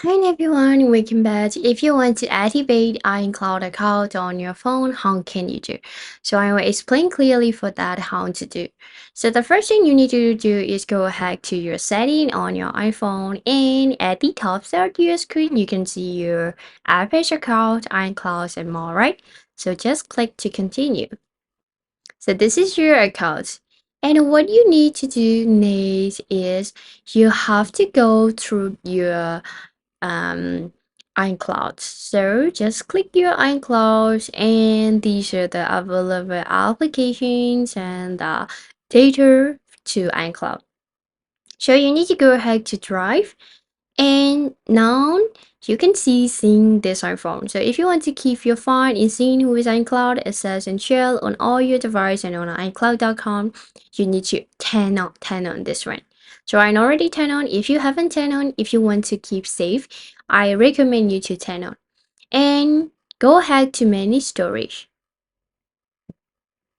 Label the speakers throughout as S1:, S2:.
S1: Hi everyone, welcome back. If you want to activate iCloud account on your phone, how can you do? So I will explain clearly for that how to do. So the first thing you need to do is go ahead to your setting on your iPhone, and at the top side of your screen you can see your Apple account, iCloud and more, right? So just click to continue. So this is your account. And what you need to do next is you have to go through your um iCloud. So just click your iCloud and these are the available applications and data to iCloud. So you need to go ahead to Drive and now you can see sync this iPhone. So if you want to keep your phone in sync with iCloud, access and share on all your devices and on iCloud.com, you need to turn on this one. So I already turned on. If you haven't turned on, if you want to keep safe, I recommend you to turn on. And go ahead to manage storage.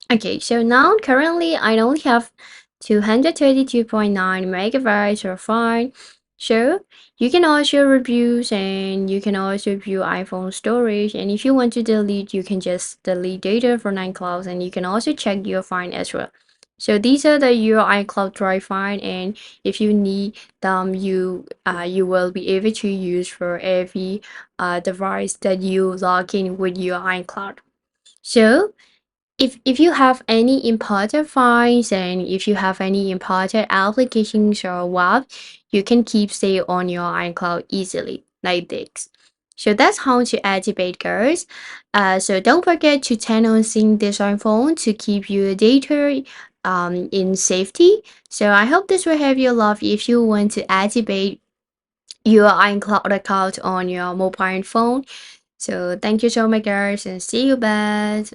S1: Okay, so now currently I only have 232.9 megabytes or fine. So you can also reviews and you can also view iPhone storage. And if you want to delete, you can just delete data from iCloud and you can also check your file as well. So these are the your iCloud Drive file, and if you need them, you will be able to use for every device that you log in with your iCloud. So if you have any important files and if you have any important applications or web, you can keep stay on your iCloud easily like this. So that's how to activate girls. So don't forget to turn on sync this iPhone to keep your data in safety. So I hope this will help you a lot if you want to activate your iCloud account on your mobile phone. So thank you so much, girls, and see you back.